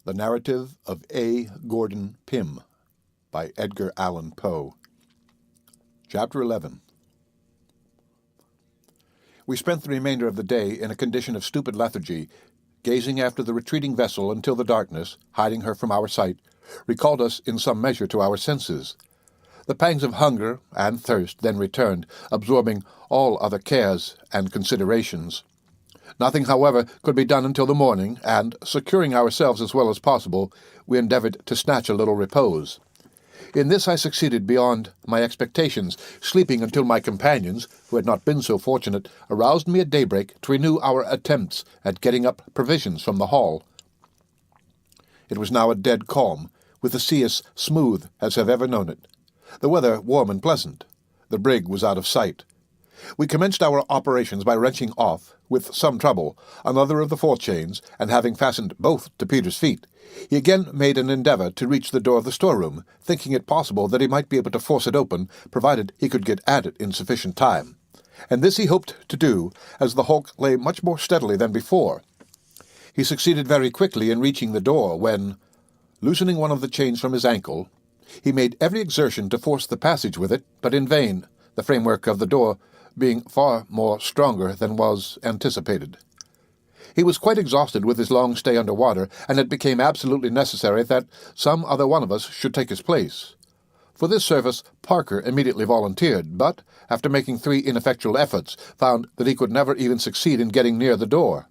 The Narrative of A. Gordon Pym by Edgar Allan Poe. Chapter 11. We spent the remainder of the day in a condition of stupid lethargy, gazing after the retreating vessel until the darkness, hiding her from our sight, recalled us in some measure to our senses. The pangs of hunger and thirst then returned, absorbing all other cares and considerations. Nothing, however, could be done until the morning, and, securing ourselves as well as possible, we endeavored to snatch a little repose. In this I succeeded beyond my expectations, sleeping until my companions, who had not been so fortunate, aroused me at daybreak to renew our attempts at getting up provisions from the hall. It was now a dead calm, with the sea as smooth as I have ever known it. The weather warm and pleasant. The brig was out of sight. We commenced our operations by wrenching off, with some trouble, another of the forechains, and having fastened both to Peter's feet, he again made an endeavour to reach the door of the storeroom, thinking it possible that he might be able to force it open, provided he could get at it in sufficient time. And this he hoped to do, as the hulk lay much more steadily than before. He succeeded very quickly in reaching the door, when, loosening one of the chains from his ankle, he made every exertion to force the passage with it, but in vain, the framework of the door being far more stronger than was anticipated. He was quite exhausted with his long stay under water, and it became absolutely necessary that some other one of us should take his place. For this service Parker immediately volunteered, but, after making 3 ineffectual efforts, found that he could never even succeed in getting near the door.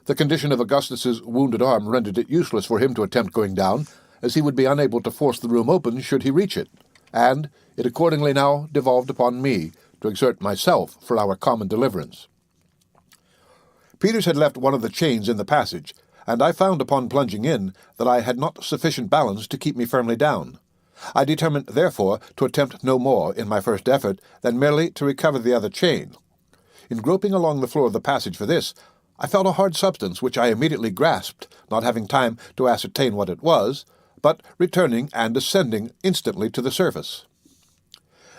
The condition of Augustus's wounded arm rendered it useless for him to attempt going down, as he would be unable to force the room open should he reach it, and it accordingly now devolved upon me to exert myself for our common deliverance. Peters had left one of the chains in the passage, and I found upon plunging in that I had not sufficient balance to keep me firmly down. I determined, therefore, to attempt no more in my first effort than merely to recover the other chain. In groping along the floor of the passage for this, I felt a hard substance which I immediately grasped, not having time to ascertain what it was, but returning and ascending instantly to the surface.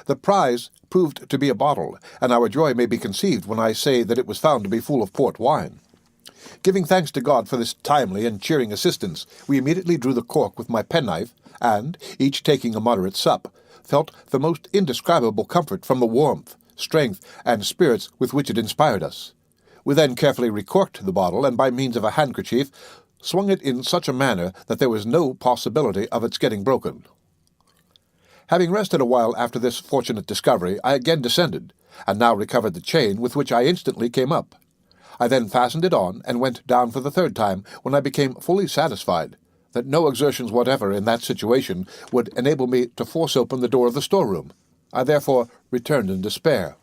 The prize proved to be a bottle, and our joy may be conceived when I say that it was found to be full of port wine. Giving thanks to God for this timely and cheering assistance, we immediately drew the cork with my penknife, and, each taking a moderate sup, felt the most indescribable comfort from the warmth, strength, and spirits with which it inspired us. We then carefully recorked the bottle, and by means of a handkerchief swung it in such a manner that there was no possibility of its getting broken. Having rested a while after this fortunate discovery, I again descended, and now recovered the chain, with which I instantly came up. I then fastened it on, and went down for the 3rd time, when I became fully satisfied that no exertions whatever in that situation would enable me to force open the door of the storeroom. I therefore returned in despair.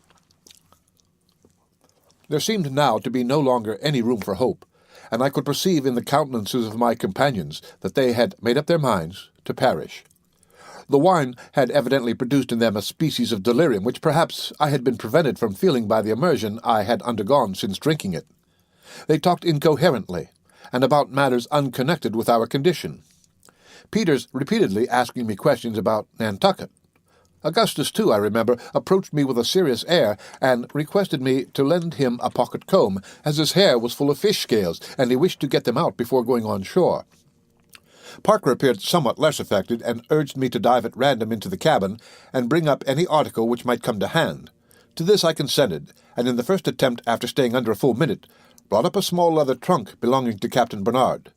There seemed now to be no longer any room for hope, and I could perceive in the countenances of my companions that they had made up their minds to perish. The wine had evidently produced in them a species of delirium which perhaps I had been prevented from feeling by the immersion I had undergone since drinking it. They talked incoherently, and about matters unconnected with our condition. Peters repeatedly asking me questions about Nantucket. Augustus, too, I remember, approached me with a serious air, and requested me to lend him a pocket comb, as his hair was full of fish scales, and he wished to get them out before going on shore. Parker appeared somewhat less affected, and urged me to dive at random into the cabin, and bring up any article which might come to hand. To this I consented, and in the first attempt, after staying under a full minute, brought up a small leather trunk belonging to Captain Bernard.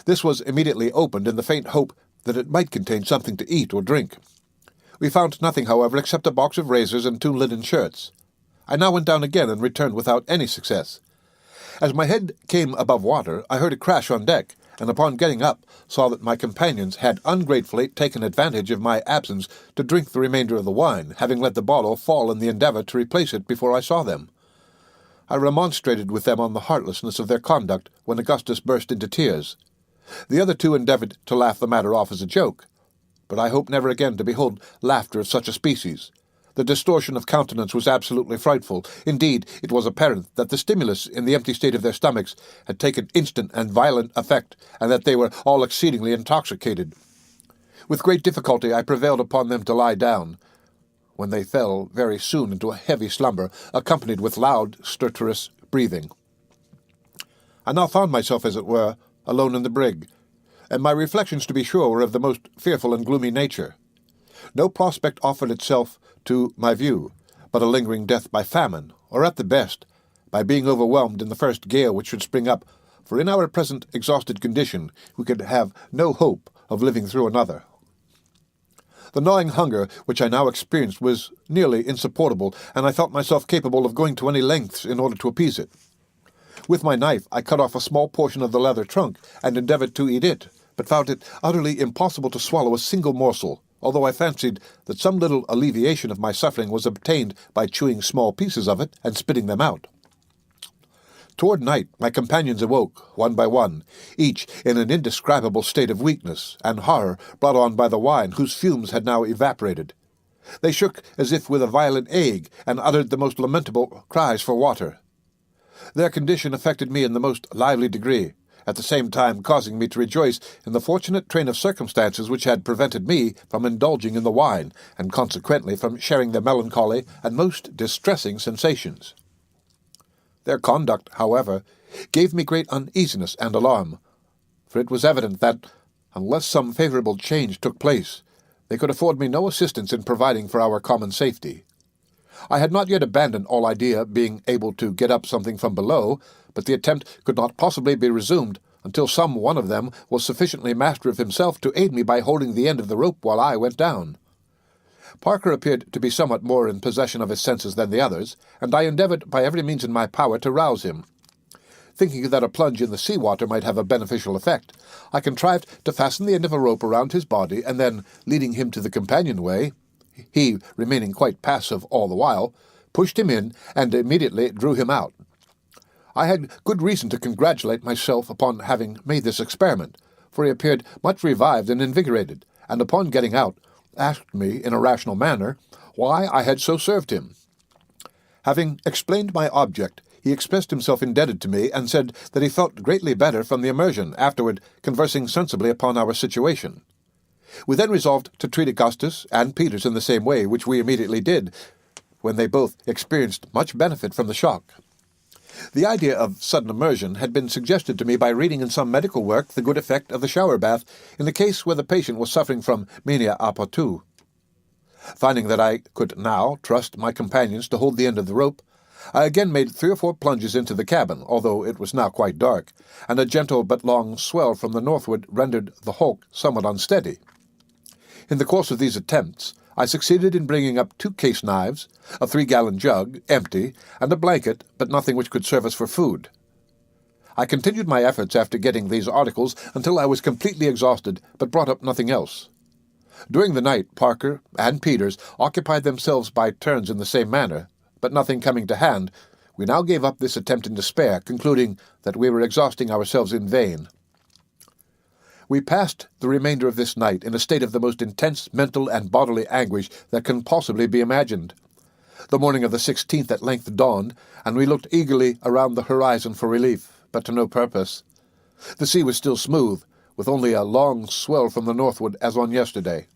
This was immediately opened in the faint hope that it might contain something to eat or drink. We found nothing, however, except a box of razors and 2 linen shirts. I now went down again, and returned without any success. As my head came above water, I heard a crash on deck, and upon getting up, saw that my companions had ungratefully taken advantage of my absence to drink the remainder of the wine, having let the bottle fall in the endeavour to replace it before I saw them. I remonstrated with them on the heartlessness of their conduct, when Augustus burst into tears. The other 2 endeavoured to laugh the matter off as a joke, but I hope never again to behold laughter of such a species. The distortion of countenance was absolutely frightful. Indeed, it was apparent that the stimulus in the empty state of their stomachs had taken instant and violent effect, and that they were all exceedingly intoxicated. With great difficulty I prevailed upon them to lie down, when they fell very soon into a heavy slumber, accompanied with loud, stertorous breathing. I now found myself, as it were, alone in the brig. and my reflections, to be sure, were of the most fearful and gloomy nature. No prospect offered itself to my view, but a lingering death by famine, or at the best, by being overwhelmed in the first gale which should spring up, for in our present exhausted condition we could have no hope of living through another. The gnawing hunger which I now experienced was nearly insupportable, and I felt myself capable of going to any lengths in order to appease it. With my knife I cut off a small portion of the leather trunk and endeavored to eat it, but found it utterly impossible to swallow a single morsel, although I fancied that some little alleviation of my suffering was obtained by chewing small pieces of it and spitting them out. Toward night my companions awoke, one by one, each in an indescribable state of weakness and horror brought on by the wine, whose fumes had now evaporated. They shook as if with a violent ague, and uttered the most lamentable cries for water. Their condition affected me in the most lively degree, at the same time causing me to rejoice in the fortunate train of circumstances which had prevented me from indulging in the wine, and consequently from sharing their melancholy and most distressing sensations. Their conduct, however, gave me great uneasiness and alarm, for it was evident that, unless some favourable change took place, they could afford me no assistance in providing for our common safety. I had not yet abandoned all idea of being able to get up something from below, but the attempt could not possibly be resumed until some one of them was sufficiently master of himself to aid me by holding the end of the rope while I went down. Parker appeared to be somewhat more in possession of his senses than the others, and I endeavoured by every means in my power to rouse him. Thinking that a plunge in the sea-water might have a beneficial effect, I contrived to fasten the end of a rope around his body, and then, leading him to the companionway, he remaining quite passive all the while, pushed him in, and immediately drew him out. I had good reason to congratulate myself upon having made this experiment, for he appeared much revived and invigorated, and upon getting out, asked me, in a rational manner, why I had so served him. Having explained my object, he expressed himself indebted to me, and said that he felt greatly better from the immersion, afterward conversing sensibly upon our situation. We then resolved to treat Augustus and Peters in the same way, which we immediately did, when they both experienced much benefit from the shock. The idea of sudden immersion had been suggested to me by reading in some medical work the good effect of the shower bath in the case where the patient was suffering from mania a potu. Finding that I could now trust my companions to hold the end of the rope, I again made 3 or 4 plunges into the cabin, although it was now quite dark, and a gentle but long swell from the northward rendered the hulk somewhat unsteady. In the course of these attempts, I succeeded in bringing up 2 case knives, a 3-gallon jug, empty, and a blanket, but nothing which could serve us for food. I continued my efforts after getting these articles until I was completely exhausted, but brought up nothing else. During the night, Parker and Peters occupied themselves by turns in the same manner, but nothing coming to hand, we now gave up this attempt in despair, concluding that we were exhausting ourselves in vain. We passed the remainder of this night in a state of the most intense mental and bodily anguish that can possibly be imagined. The morning of the 16th at length dawned, and we looked eagerly around the horizon for relief, but to no purpose. The sea was still smooth, with only a long swell from the northward as on yesterday.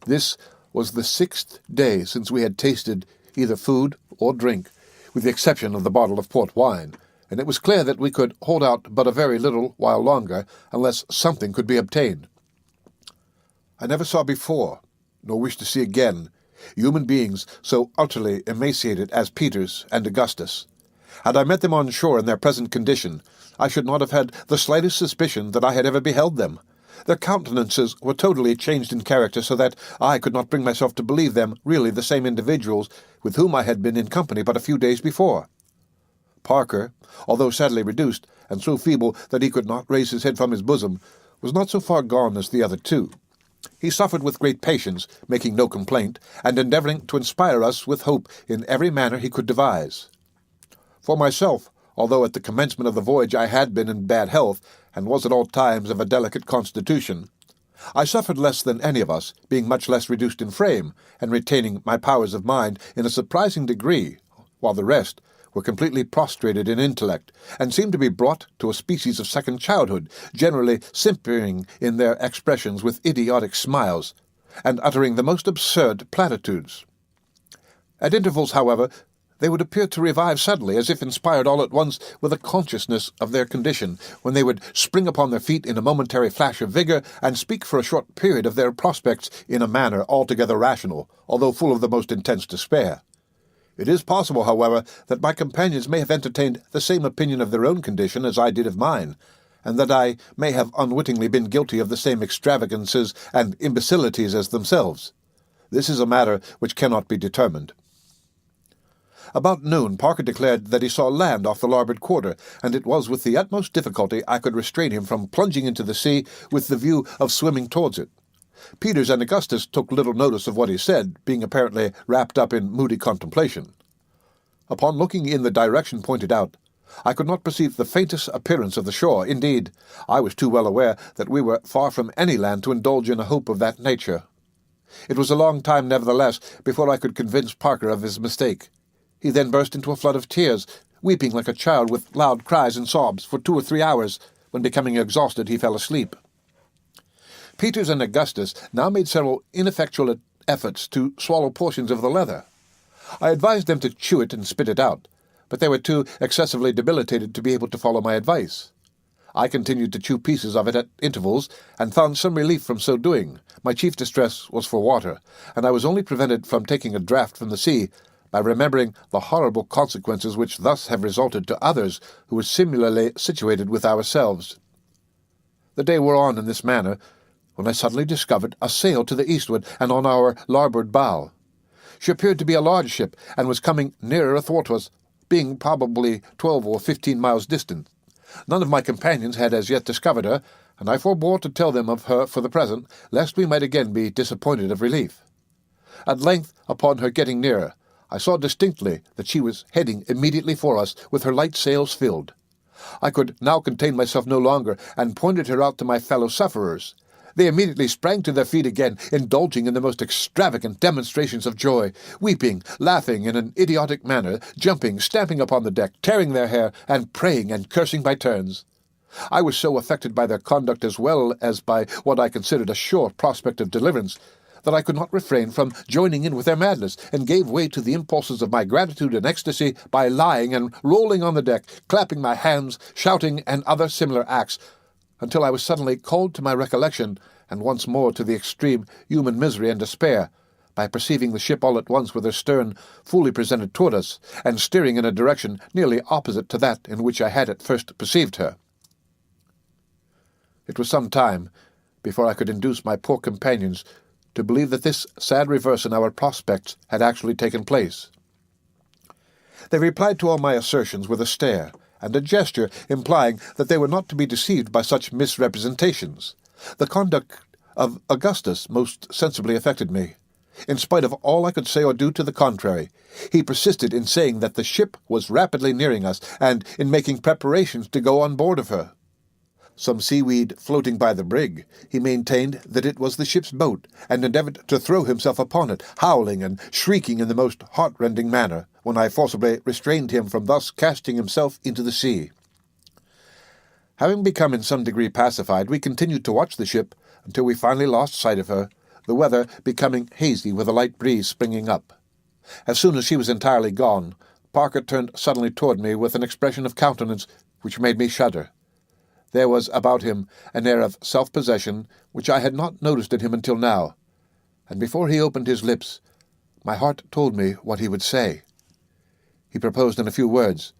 This was the 6th day since we had tasted either food or drink, with the exception of the bottle of port wine, and it was clear that we could hold out but a very little while longer, unless something could be obtained. I never saw before, nor wish to see again, human beings so utterly emaciated as Peters and Augustus. Had I met them on shore in their present condition, I should not have had the slightest suspicion that I had ever beheld them. Their countenances were totally changed in character, so that I could not bring myself to believe them really the same individuals with whom I had been in company but a few days before. Parker, although sadly reduced, and so feeble that he could not raise his head from his bosom, was not so far gone as the other 2. He suffered with great patience, making no complaint, and endeavouring to inspire us with hope in every manner he could devise. For myself, although at the commencement of the voyage I had been in bad health, and was at all times of a delicate constitution, I suffered less than any of us, being much less reduced in frame, and retaining my powers of mind in a surprising degree, while the rest were completely prostrated in intellect, and seemed to be brought to a species of second childhood, generally simpering in their expressions with idiotic smiles, and uttering the most absurd platitudes. At intervals, however, They would appear to revive suddenly, as if inspired all at once with a consciousness of their condition, when they would spring upon their feet in a momentary flash of vigour, and speak for a short period of their prospects in a manner altogether rational, although full of the most intense despair. It is possible, however, that my companions may have entertained the same opinion of their own condition as I did of mine, and that I may have unwittingly been guilty of the same extravagances and imbecilities as themselves. This is a matter which cannot be determined. About noon, Parker declared that he saw land off the larboard quarter, and it was with the utmost difficulty I could restrain him from plunging into the sea with the view of swimming towards it. Peters and Augustus took little notice of what he said, being apparently wrapped up in moody contemplation. Upon looking in the direction pointed out, I could not perceive the faintest appearance of the shore. Indeed, I was too well aware that we were far from any land to indulge in a hope of that nature. It was a long time, nevertheless, before I could convince Parker of his mistake. He then burst into a flood of tears, weeping like a child with loud cries and sobs for 2 or 3 hours, when becoming exhausted he fell asleep. Peters and Augustus now made several ineffectual efforts to swallow portions of the leather. I advised them to chew it and spit it out, but they were too excessively debilitated to be able to follow my advice. I continued to chew pieces of it at intervals, and found some relief from so doing. My chief distress was for water, and I was only prevented from taking a draught from the sea by remembering the horrible consequences which thus have resulted to others who were similarly situated with ourselves. The day wore on in this manner, when I suddenly discovered a sail to the eastward and on our larboard bow. She appeared to be a large ship, and was coming nearer athwart us, being probably 12 or 15 miles distant. None of my companions had as yet discovered her, and I forbore to tell them of her for the present, lest we might again be disappointed of relief. At length, upon her getting nearer, I saw distinctly that she was heading immediately for us, with her light sails filled. I could now contain myself no longer, and pointed her out to my fellow-sufferers. They immediately sprang to their feet again, indulging in the most extravagant demonstrations of joy, weeping, laughing in an idiotic manner, jumping, stamping upon the deck, tearing their hair, and praying and cursing by turns. I was so affected by their conduct, as well as by what I considered a sure prospect of deliverance, that I could not refrain from joining in with their madness, and gave way to the impulses of my gratitude and ecstasy by lying and rolling on the deck, clapping my hands, shouting, and other similar acts, until I was suddenly called to my recollection, and once more to the extreme human misery and despair, by perceiving the ship all at once with her stern fully presented toward us, and steering in a direction nearly opposite to that in which I had at first perceived her. It was some time before I could induce my poor companions to believe that this sad reverse in our prospects had actually taken place. They replied to all my assertions with a stare, and a gesture implying that they were not to be deceived by such misrepresentations. The conduct of Augustus most sensibly affected me. In spite of all I could say or do to the contrary, he persisted in saying that the ship was rapidly nearing us, and in making preparations to go on board of her. Some seaweed floating by the brig, he maintained that it was the ship's boat, and endeavoured to throw himself upon it, howling and shrieking in the most heart-rending manner, when I forcibly restrained him from thus casting himself into the sea. Having become in some degree pacified, we continued to watch the ship until we finally lost sight of her, the weather becoming hazy with a light breeze springing up. As soon as she was entirely gone, Parker turned suddenly toward me with an expression of countenance which made me shudder. There was about him an air of self-possession which I had not noticed in him until now, and before he opened his lips, my heart told me what he would say. He proposed in a few words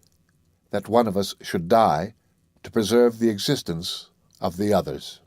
that one of us should die to preserve the existence of the others.